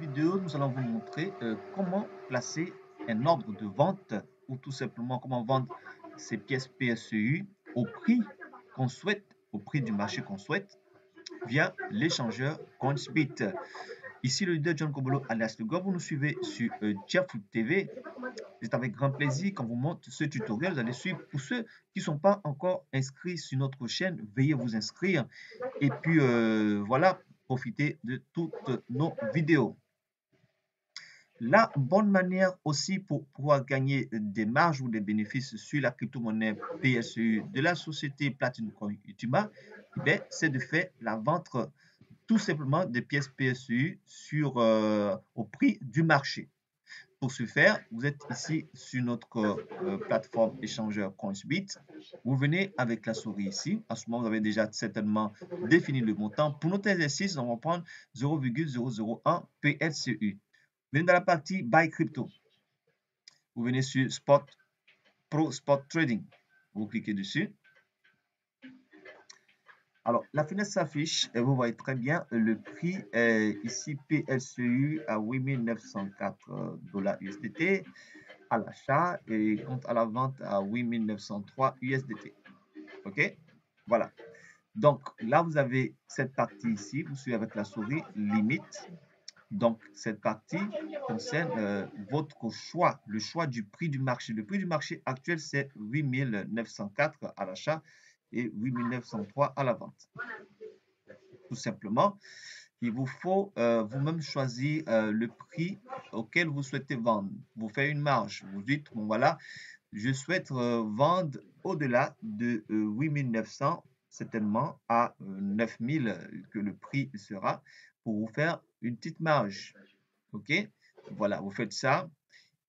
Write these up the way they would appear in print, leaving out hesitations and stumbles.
vidéo, nous allons vous montrer comment placer un ordre de vente ou tout simplement comment vendre ces pièces PSEU au prix qu'on souhaite, au prix du marché qu'on souhaite via l'échangeur Coinsbit. Ici le leader John Kobolo alias Le Gars, vous nous suivez sur Jefffoot TV. C'est avec grand plaisir qu'on vous montre ce tutoriel. Vous allez suivre. Pour ceux qui ne sont pas encore inscrits sur notre chaîne, veuillez vous inscrire. Et puis voilà, profitez de toutes nos vidéos. La bonne manière aussi pour pouvoir gagner des marges ou des bénéfices sur la crypto-monnaie PSU de la société Platinum Coin Ultima, c'est de faire la vente tout simplement des pièces PSU au prix du marché. Pour ce faire, vous êtes ici sur notre plateforme échangeur Coinsbit. Vous venez avec la souris ici. À ce moment, vous avez déjà certainement défini le montant. Pour notre exercice, on va prendre 0,001 PSU. Vous venez dans la partie Buy Crypto. Vous venez sur Spot Pro Spot Trading. Vous cliquez dessus. Alors, la fenêtre s'affiche et vous voyez très bien le prix ici PSU à 8904 dollars USDT à l'achat et compte à la vente à 8903 USDT. OK? Voilà. Donc, là, vous avez cette partie ici. Vous suivez avec la souris limite. Donc, cette partie concerne votre choix, le choix du prix du marché. Le prix du marché actuel, c'est 8904 à l'achat et 8903 à la vente. Tout simplement, il vous faut vous-même choisir le prix auquel vous souhaitez vendre. Vous faites une marge. Vous dites, bon voilà, je souhaite vendre au-delà de 8900, certainement à 9000 que le prix sera, pour vous faire une petite marge. OK? Voilà, vous faites ça.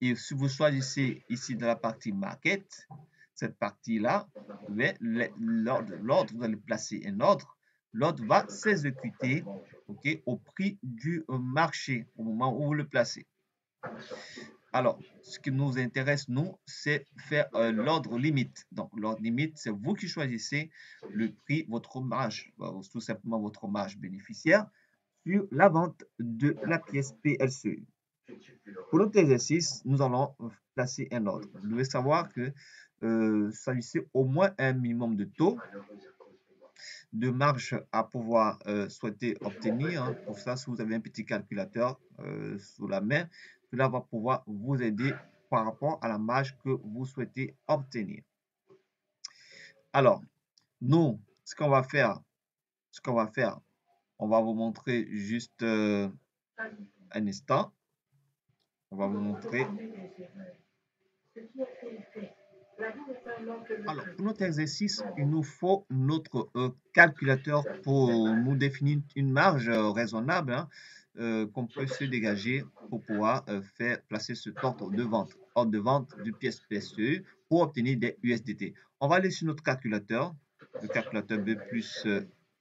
Et si vous choisissez ici dans la partie market, cette partie-là, l'ordre, vous allez placer un ordre. L'ordre va s'exécuter, OK, au prix du marché au moment où vous le placez. Alors, ce qui nous intéresse, nous, c'est faire l'ordre limite. Donc, l'ordre limite, c'est vous qui choisissez le prix, votre marge, tout simplement votre marge bénéficiaire sur la vente de la pièce PLCE. Pour notre exercice, nous allons placer un ordre. Vous devez savoir que s'agissait au moins un minimum de taux de marge à pouvoir souhaiter obtenir. Hein. Pour ça, si vous avez un petit calculateur sous la main, cela va pouvoir vous aider par rapport à la marge que vous souhaitez obtenir. Alors, nous, on va vous montrer juste un instant. On va vous montrer. Alors, pour notre exercice, il nous faut notre calculateur pour nous définir une marge raisonnable qu'on peut se dégager pour pouvoir faire placer ce ordre de vente de pièces PSE pour obtenir des USDT. On va aller sur notre calculateur, le calculateur B+,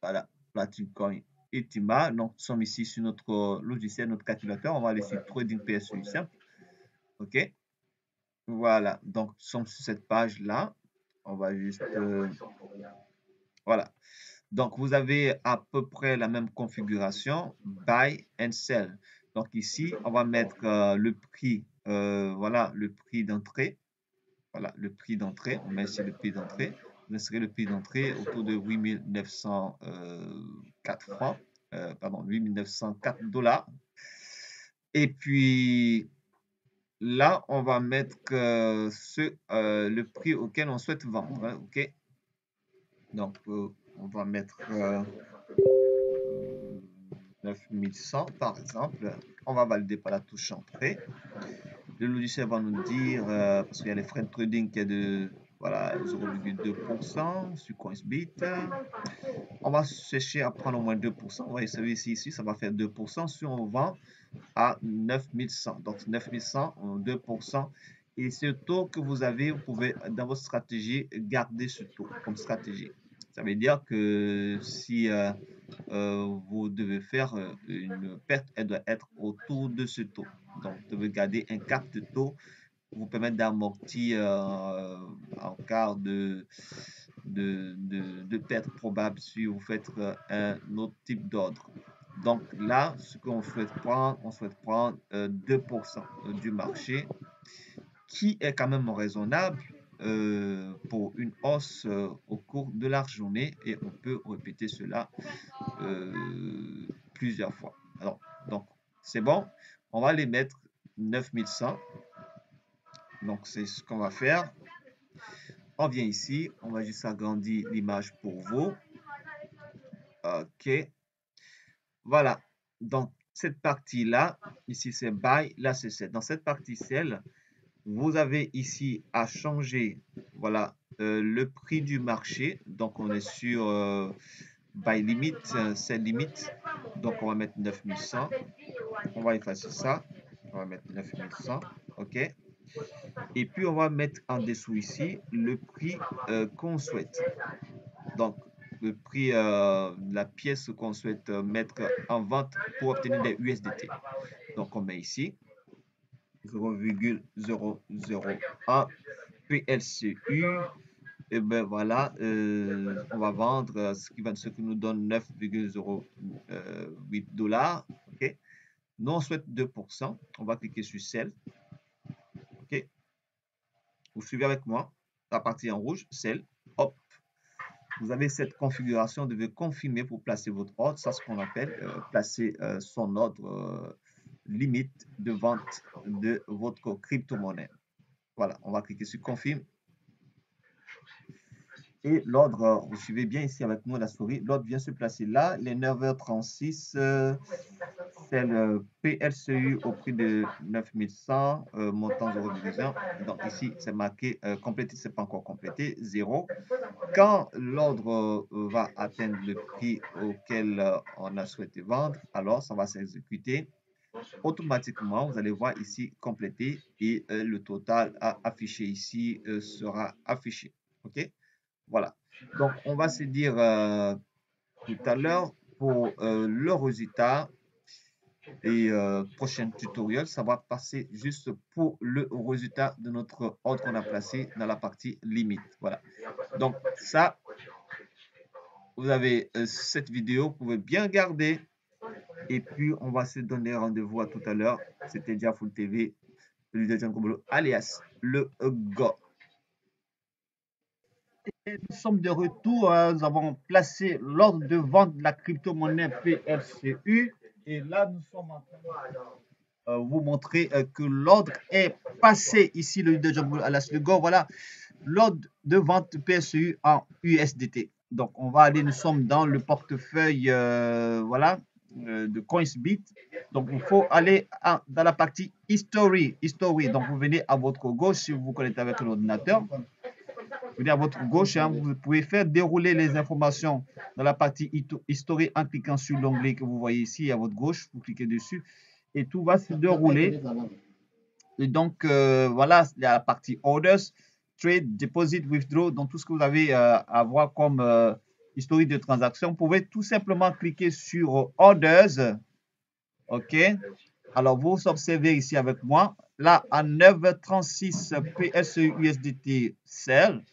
voilà, Platinum Coin et Timba. Donc, nous sommes ici sur notre logiciel, notre calculateur. On va aller sur Trading PSE simple. OK? Voilà, donc nous sommes sur cette page-là. On va juste... voilà. Donc, vous avez à peu près la même configuration, buy and sell. Donc, ici, on va mettre le prix, voilà, le prix d'entrée. Voilà, le prix d'entrée. On met ici le prix d'entrée. Vous insérez le prix d'entrée autour de 8904 francs, pardon, 8904 dollars. Et puis, là, on va mettre le prix auquel on souhaite vendre. Hein, OK? Donc, on va mettre 9100 par exemple. On va valider par la touche entrée. Le logiciel va nous dire, parce qu'il y a les frais de trading qui est de voilà, 0,2% sur Coinsbit. On va chercher à prendre au moins 2%. Vous voyez, ici, ça va faire 2% si on vend à 9100. Donc 9100, 2%. Et ce taux que vous avez, vous pouvez dans votre stratégie garder ce taux comme stratégie. Ça veut dire que si vous devez faire une perte, elle doit être autour de ce taux. Donc vous devez garder un cap de taux pour vous permettre d'amortir en cas de perte probable si vous faites un autre type d'ordre. Donc là, ce qu'on souhaite prendre, on souhaite prendre 2% du marché, qui est quand même raisonnable pour une hausse au cours de la journée, et on peut répéter cela plusieurs fois. Alors, donc, c'est bon. On va les mettre 9100. Donc, c'est ce qu'on va faire. On vient ici, on va juste agrandir l'image pour vous. OK. Voilà. Donc, cette partie-là, ici c'est buy, là c'est sell. Dans cette partie sell, vous avez ici à changer, voilà, le prix du marché. Donc, on est sur buy limit, sell limit. Donc, on va mettre 9100. On va effacer ça. On va mettre 9100. OK. Et puis, on va mettre en dessous ici le prix qu'on souhaite. Donc, le prix de la pièce qu'on souhaite mettre en vente pour obtenir des USDT. Donc, on met ici 0,001 PLCU. Et ben voilà, on va vendre ce qui nous donne 9,08 dollars. OK. Nous, on souhaite 2%. On va cliquer sur Sell. OK. Vous suivez avec moi. La partie en rouge, Sell. Hop. Vous avez cette configuration, vous devez confirmer pour placer votre ordre. Ça, c'est ce qu'on appelle placer son ordre limite de vente de votre crypto-monnaie. Voilà, on va cliquer sur confirme. Et l'ordre, vous suivez bien ici avec moi la souris, l'ordre vient se placer là, les 9h36, c'est le PLCU au prix de 9100, montant 0,1. Donc ici, c'est marqué complété, c'est pas encore complété, 0. Quand l'ordre va atteindre le prix auquel on a souhaité vendre, alors ça va s'exécuter. Automatiquement, vous allez voir ici complété et le total affiché ici sera affiché. OK? Voilà. Donc, on va se dire tout à l'heure pour le résultat et prochain tutoriel, ça va passer juste pour le résultat de notre ordre qu'on a placé dans la partie limite. Voilà. Donc, ça, vous avez cette vidéo, vous pouvez bien garder. Et puis, on va se donner rendez-vous à tout à l'heure. C'était Diafoul TV, le leader John Kobolo, alias le GO. Et nous sommes de retour. Nous avons placé l'ordre de vente de la crypto-monnaie PLCU. Et là, nous sommes en train de vous montrer que l'ordre est passé ici, le leader John Kobolo, alias le GO. Voilà, l'ordre de vente PSU en USDT. Donc, on va aller, nous sommes dans le portefeuille, voilà, de Coinsbit. Donc, il faut aller dans la partie History. History. Donc, vous venez à votre gauche si vous vous connectez avec l'ordinateur. Vous venez à votre gauche, hein, vous pouvez faire dérouler les informations dans la partie History en cliquant sur l'onglet que vous voyez ici à votre gauche. Vous cliquez dessus et tout va se dérouler. Et donc, voilà, il y a la partie Orders, Trade, Deposit, Withdraw. Donc, tout ce que vous avez à voir comme historique de transaction, vous pouvez tout simplement cliquer sur Orders. OK. Alors, vous observez ici avec moi, là, à 9h36 PSE USDT Sell.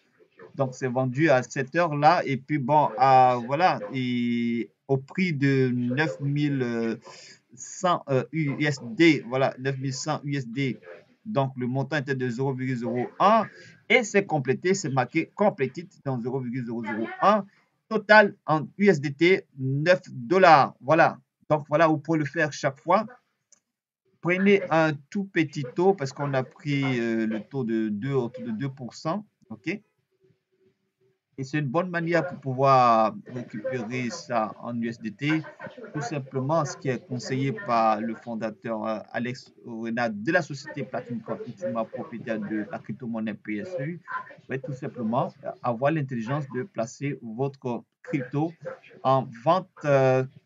Donc, c'est vendu à cette heure-là. Et puis, bon, voilà, et au prix de 9100 USD, voilà, 9100 USD. Donc, le montant était de 0,01 et c'est complété, c'est marqué completed dans 0,001. Total en USDT, 9 dollars. Voilà. Donc, voilà, vous pouvez le faire chaque fois. Prenez un tout petit taux parce qu'on a pris le taux de 2, autour de 2%. OK? Et c'est une bonne manière pour pouvoir récupérer ça en USDT. Tout simplement, ce qui est conseillé par le fondateur Alex Renard de la société Platinum Ultima, propriétaire de la crypto-monnaie PSU, tout simplement avoir l'intelligence de placer votre crypto en vente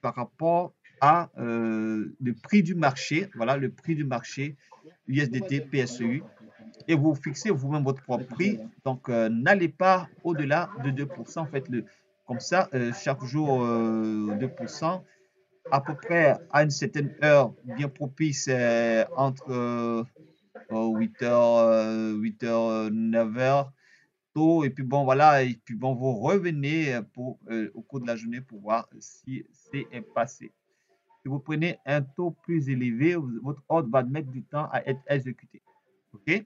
par rapport à le prix du marché. Voilà, le prix du marché USDT PSU et vous fixez vous-même votre propre prix. Donc, n'allez pas au-delà de 2%. Faites-le comme ça, chaque jour 2%, à peu près à une certaine heure bien propice entre 8h, 9h tôt. Et puis bon, voilà, et puis bon, vous revenez au cours de la journée pour voir si c'est passé. si vous prenez un taux plus élevé, votre ordre va mettre du temps à être exécuté. OK?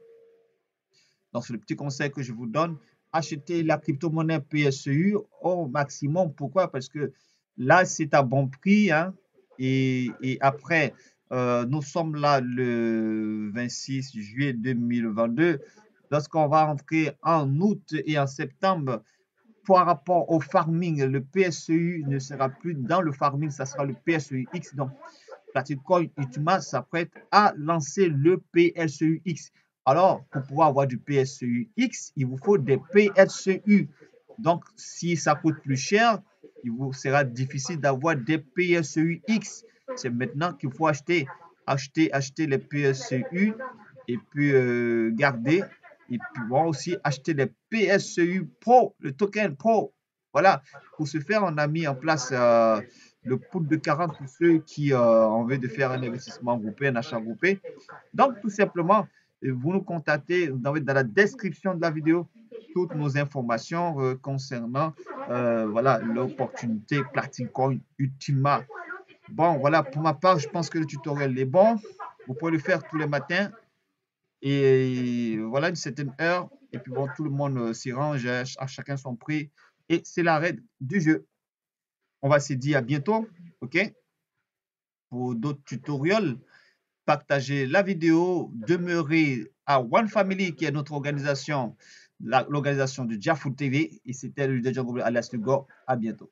Donc, c'est le petit conseil que je vous donne. Achetez la crypto-monnaie PSEU au maximum. Pourquoi? Parce que là, c'est à bon prix, hein. Et après, nous sommes là le 26 juillet 2022. Lorsqu'on va entrer en août et en septembre, par rapport au farming, le PSEU ne sera plus dans le farming, ça sera le PSEU X. Donc, Platitcoin Ultima s'apprête à lancer le PSEU-X. Alors, pour pouvoir avoir du PSEU-X, il vous faut des PSEU. Donc, si ça coûte plus cher, il vous sera difficile d'avoir des PSEU-X. C'est maintenant qu'il faut acheter les PSEU et puis garder. Et puis bon, aussi acheter les PSEU Pro, le token Pro. Voilà, pour ce faire, on a mis en place le pool de 40 pour ceux qui ont envie de faire un investissement groupé, un achat groupé. Donc, tout simplement, vous nous contactez, vous avez dans la description de la vidéo toutes nos informations concernant voilà, l'opportunité Platitcoin Ultima. Bon, voilà, pour ma part, je pense que le tutoriel est bon. Vous pouvez le faire tous les matins et voilà une certaine heure. Et puis bon, tout le monde s'y range, à chacun son prix. Et c'est la règle du jeu. On va se dire à bientôt, OK? Pour d'autres tutoriels, partagez la vidéo, demeurez à One Family, qui est notre organisation, l'organisation de Jafou TV. Et c'était le DJ alias Lugo. À bientôt.